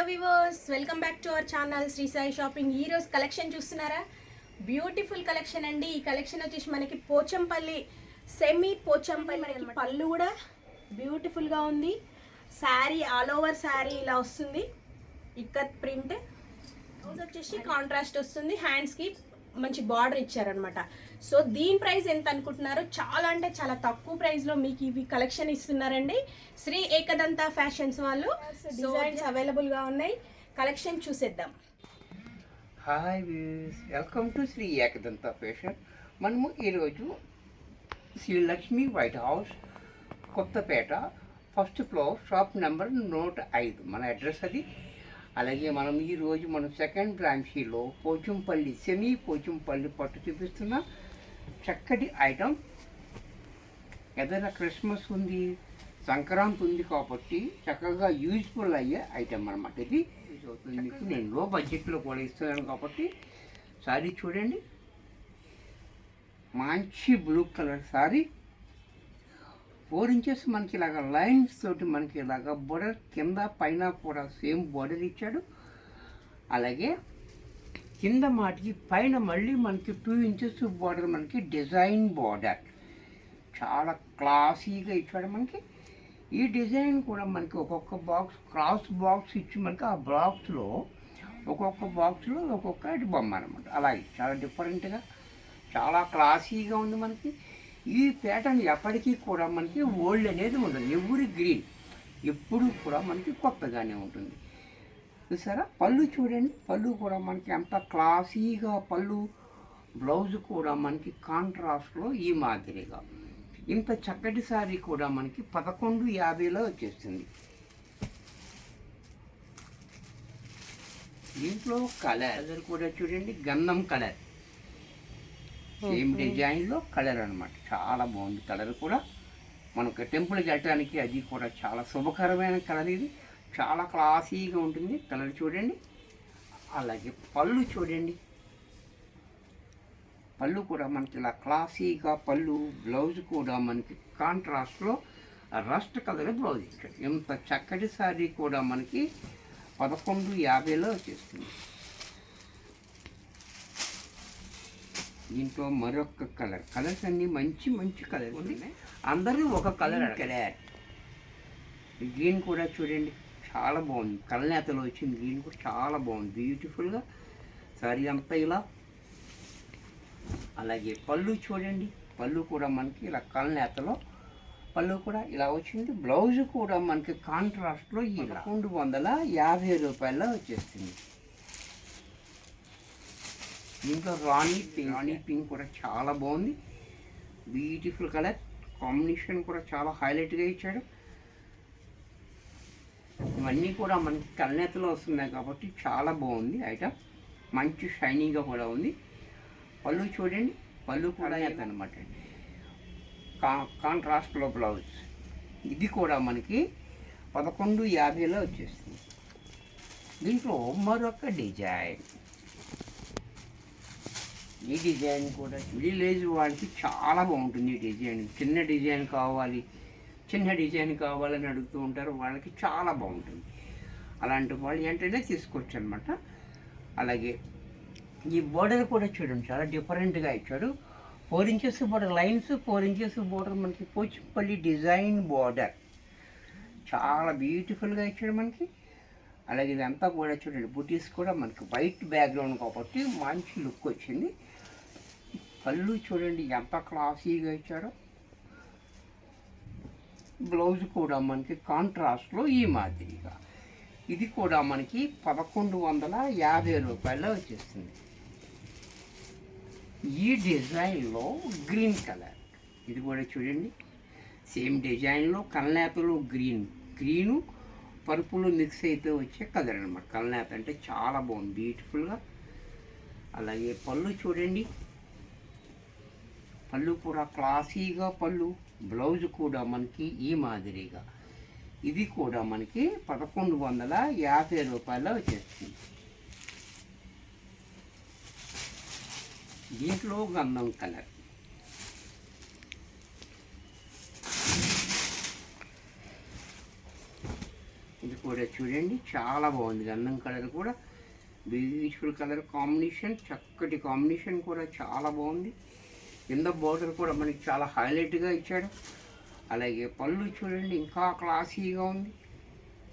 Viewers, welcome back to our channel Shri Sai shopping. ఈ రోజు collection చూస్తున్నారా? బ్యూటిఫుల్ కలెక్షన్ అండి. ఈ కలెక్షన్ వచ్చేసి మనకి పోచంపల్లి, సెమీ పోచంపల్లి. మనకి పళ్ళు కూడా బ్యూటిఫుల్ గా ఉంది. శారీ ఆల్ ఓవర్ శారీ ఇలా వస్తుంది, ఇక్కత్ ప్రింట్. బ్లౌజ్ వచ్చేసి కాంట్రాస్ట్ వస్తుంది, హ్యాండ్స్ కి మంచి బార్డర్ ఇచ్చారనమాట. సో దీని ప్రైస్ ఎంత అనుకుంటున్నారు? చాలా అంటే చాలా తక్కువ ప్రైస్ లో మీకు ఇవి కలెక్షన్ ఇస్తున్నారండి శ్రీ ఏకదంత ఫ్యాషన్స్ వాళ్ళు. డిజైన్స్ అవైలబుల్ గా ఉన్నాయి, కలెక్షన్ చూసేద్దాం. Hi views, welcome to Shri Ekadanta fashion. మనము ఈరోజు Shri Lakshmi white house, Kothapeta, first floor, shop number 105 మన అడ్రస్ అది. అలాగే మనం ఈరోజు మనం సెకండ్ బ్రాంచీలో పోచంపల్లి, సెమీ పోచంపల్లి పట్టు చూపిస్తున్న చక్కటి ఐటమ్. ఏదైనా క్రిస్మస్ ఉంది, సంక్రాంతి ఉంది కాబట్టి చక్కగా యూజ్ఫుల్ అయ్యే ఐటమ్ అనమాట ఇది. మీకు నేను లో బడ్జెట్లో కూడా ఇస్తున్నాను కాబట్టి సారీ చూడండి, మంచి బ్లూ కలర్ సారీ, 4 ఇంచెస్ మనకి ఇలాగ లైన్స్ తోటి మనకి ఇలాగ బోర్డర్, కింద పైన కూడా సేమ్ బోర్డర్ ఇచ్చాడు. అలాగే కింద మాటికి పైన మళ్ళీ మనకి 2 ఇంచెస్ బోర్డర్, మనకి డిజైన్ బోర్డర్ చాలా క్లాసీగా ఇచ్చాడు మనకి. ఈ డిజైన్ కూడా మనకి ఒక్కొక్క బాక్స్, క్రాస్ బాక్స్ ఇచ్చి మనకి ఆ బాక్స్లో ఒక్కొక్క బాక్స్లో ఒక్కొక్క బొమ్మ అనమాట. అలాగే చాలా డిఫరెంట్గా, చాలా క్లాసీగా ఉంది మనకి. ఈ ప్యాటర్న్ ఎప్పటికీ కూడా మనకి ఓల్డ్ అనేది ఉండదు, ఎవరి గ్రీన్ ఎప్పుడు కూడా మనకి కొత్తగానే ఉంటుంది. చూసారా? పళ్ళు చూడండి, పళ్ళు కూడా మనకి ఎంత క్లాసీగా పళ్ళు. బ్లౌజ్ కూడా మనకి కాంట్రాస్ట్లో ఈ మాదిరిగా. ఇంత చక్కటి సారీ కూడా మనకి 1150లో వచ్చేస్తుంది. దీంట్లో కలర్ కూడా చూడండి, గంధం కలర్, సేమ్ డిజైన్లో కలర్ అనమాట. చాలా బాగుంది కలర్ కూడా. మనకు టెంపుల్కి వెళ్ళటానికి అది కూడా చాలా శుభకరమైన కలర్ ఇది. చాలా క్లాసీగా ఉంటుంది కలర్ చూడండి. అలాగే పళ్ళు చూడండి, పళ్ళు కూడా మనకి ఇలా క్లాసీగా పళ్ళు. బ్లౌజ్ కూడా మనకి కాంట్రాస్ట్లో రస్ట్ కలర్ బ్లౌజ్ ఇచ్చాడు. ఇంత చక్కటి సారీ కూడా మనకి 1150లో వచ్చేస్తుంది. దీంట్లో మరొక కలర్స్ అన్నీ మంచి మంచి కలర్ ఉన్నాయి. అందరూ ఒక కలర్. గ్రీన్ కూడా చూడండి, చాలా బాగుంది. కలనేతలో వచ్చింది గ్రీన్ కూడా చాలా బాగుంది, బ్యూటిఫుల్గా సారీ అంతా ఇలా. అలాగే పళ్ళు చూడండి, పళ్ళు కూడా మనకి ఇలా కలనేతలో పళ్ళు కూడా ఇలా వచ్చింది. బ్లౌజ్ కూడా మనకి కాంట్రాస్ట్లో ఈ 1150 వచ్చేస్తుంది. దీంట్లో రాణి పింక్ కూడా చాలా బాగుంది, బ్యూటిఫుల్ కలర్ కాంబినేషన్ కూడా చాలా హైలైట్గా ఇచ్చాడు. ఇవన్నీ కూడా మనకి కలనేతలో వస్తున్నాయి కాబట్టి చాలా బాగుంది ఐటమ్. మంచి షైనింగ్గా కూడా ఉంది. పళ్ళు చూడండి, పళ్ళు కూడా అనమాట కాంట్రాస్ట్లో బ్లౌజ్. ఇది కూడా మనకి 1150లో వచ్చేస్తుంది. దీంట్లో మరొక డిజైన్, ఈ డిజైన్ కూడా మిడిల్ ఏజ్ వాళ్ళకి చాలా బాగుంటుంది. ఈ డిజైన్ చిన్న డిజైన్ కావాలని అడుగుతూ ఉంటారు, వాళ్ళకి చాలా బాగుంటుంది. అలాంటి వాళ్ళు ఏంటంటే తీసుకోవచ్చు అనమాట. అలాగే ఈ బోర్డర్ కూడా చూడండి, చాలా డిఫరెంట్గా ఇచ్చాడు. 4 inches border lines, 4 inches border మనకి పోచంపల్లి డిజైన్ బోర్డర్ చాలా బ్యూటిఫుల్గా ఇచ్చాడు మనకి. అలాగే ఇదంతా కూడా చూడండి, బుటీస్ కూడా మనకి వైట్ బ్యాక్గ్రౌండ్ కాబట్టి మంచి లుక్ వచ్చింది. పళ్ళు చూడండి ఎంత క్లాసీగా ఇచ్చాడో. బ్లౌజ్ కూడా మనకి కాంట్రాస్ట్లో ఈ మాదిరిగా. ఇది కూడా మనకి 1150 వచ్చేస్తుంది. ఈ డిజైన్లో గ్రీన్ కలర్, ఇది కూడా చూడండి సేమ్ డిజైన్లో కలనేతలో గ్రీను పరుపులు మిక్స్ అయితే వచ్చే కలర్ అనమాట. కలనేత అంటే చాలా బాగుంది, బ్యూటిఫుల్గా. అలాగే పళ్ళు చూడండి, పళ్ళు కూడా క్లాసీగా పళ్ళు. బ్లౌజ్ కూడా మనకి ఈ మాదిరిగా. ఇది కూడా మనకి 1150 వచ్చేస్తుంది. దీంట్లో గంధం కలర్, ఇది కూడా చూడండి చాలా బాగుంది. గంధం కలర్ కూడా బ్యూటిఫుల్ కలర్ కాంబినేషన్, చక్కటి కాంబినేషన్ కూడా చాలా బాగుంది. కింద బోర్డర్ కూడా మనకి చాలా హైలైట్గా ఇచ్చాడు. అలాగే పళ్ళు చూడండి ఇంకా క్లాసీగా ఉంది.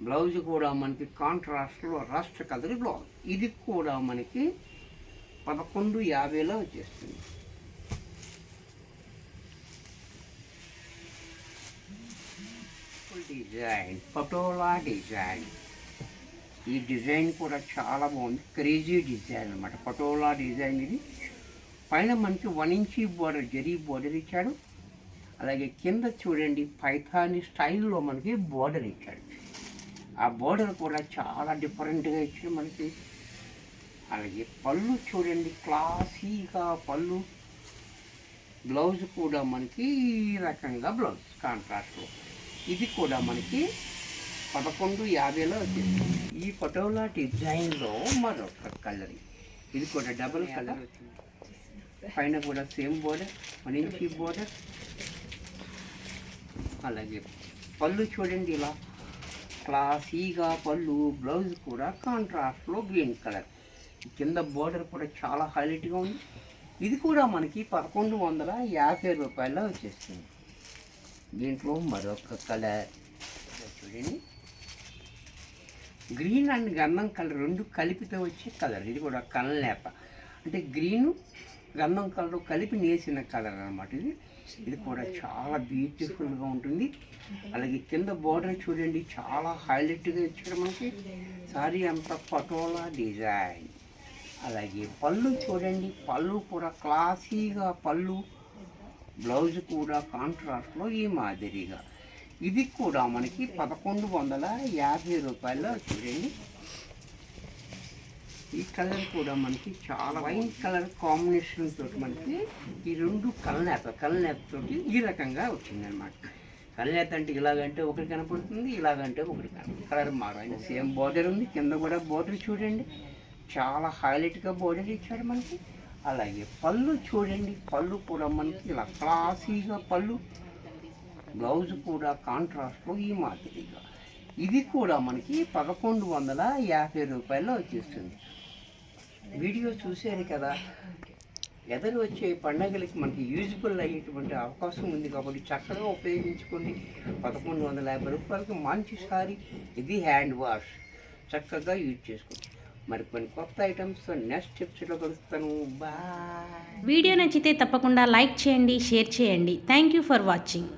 బ్లౌజ్ కూడా మనకి కాంట్రాస్ట్లో రస్ట్ కలర్ బ్లౌజ్. ఇది కూడా మనకి 1150లో వచ్చేస్తుంది. Design patola design. ఈ డిజైన్ కూడా చాలా బాగుంది. క్రేజీ డిజైన్ అనమాట. పటోలా డిజైన్ ఇది. పైన మనకి 1 ఇంచ్ బోర్డర్, జరీ బోర్డర్ ఇచ్చాడు. అలాగే కింద చూడండి పైథాని స్టైల్లో మనకి బోర్డర్ ఇచ్చాడు. ఆ బోర్డర్ కూడా చాలా డిఫరెంట్గా ఇచ్చాడు మనకి. అలాగే పళ్ళు చూడండి క్లాసీగా పళ్ళు. బ్లౌజ్ కూడా మనకి ఈ రకంగా బ్లౌజ్ కాంట్రాస్ట్లో. ఇది కూడా మనకి 1150లో వచ్చింది. ఈ పటోలా డిజైన్లో మరొక కలర్. ఇది కూడా డబుల్ కలర్ వచ్చింది. పైన కూడా సేమ్ బోర్డర్, 1 ఇంచ్ బోర్డర్. అలాగే పళ్ళు చూడండి ఇలా క్లాసీగా పళ్ళు. బ్లౌజ్ కూడా కాంట్రాస్ట్లో గ్రీన్ కలర్. కింద బోర్డర్ కూడా చాలా హైలైట్గా ఉంది. ఇది కూడా మనకి 1150 రూపాయల్లో వచ్చేస్తుంది. దీంట్లో మరొక కలర్ చూడండి, గ్రీన్ అండ్ గంధం కలర్ రెండు కలిపితే వచ్చే కలర్. ఇది కూడా కలనేత, అంటే గ్రీను గంధం కలర్ కలిపి నేసిన కలర్ అనమాట. ఇది కూడా చాలా బ్యూటిఫుల్గా ఉంటుంది. అలాగే కింద బోర్డర్ చూడండి చాలా హైలైట్గా ఇచ్చాడు మనకి. సారీ అంతా పటోలా డిజైన్. అలాగే పళ్ళు చూడండి, పళ్ళు కూడా క్లాసీగా పళ్ళు. బ్లౌజ్ కూడా కాంట్రాస్ట్లో ఈ మాదిరిగా. ఇది కూడా మనకి 1150 రూపాయల్లో చూడండి. ఈ కలర్ కూడా మనకి చాలా వైన్ కలర్ కాంబినేషన్ తోటి మనకి ఈ రెండు కలనేత తోటి ఈ రకంగా వచ్చిందనమాట. కలనేత అంటే ఇలాగంటే ఒకటి కనపడుతుంది, ఇలాగంటే ఒకటి కనపడుతుంది. కలర్ మారైన సేమ్ బోర్డర్ ఉంది. కింద కూడా బోర్డర్ చూడండి చాలా హైలైట్గా బోర్డర్ ఇచ్చాడు మనకి. అలాగే పళ్ళు చూడండి, పళ్ళు కూడా మనకి ఇలా క్లాసీగా పళ్ళు. బ్లౌజ్ కూడా కాంట్రాస్ట్లో ఈ మాదిరిగా. ఇది కూడా మనకి 1150 రూపాయల్లో వచ్చేస్తుంది. వీడియో చూశారు కదా. ఎదురు వచ్చే పండగలకి మనకి యూజ్ఫుల్ అయ్యేటువంటి అవకాశం ఉంది కాబట్టి చక్కగా ఉపయోగించుకోండి. 1150 రూపాయలకి మంచి సారీ. ఇది హ్యాండ్ వాష్, చక్కగా యూజ్ చేసుకోండి. మరి కొన్ని కొత్త ఐటమ్స్ నెక్స్ట్ ఎపిసోడ్లో కలుస్తాను. బాయ్. వీడియో నచ్చితే తప్పకుండా లైక్ చేయండి, షేర్ చేయండి. Thank you for watching.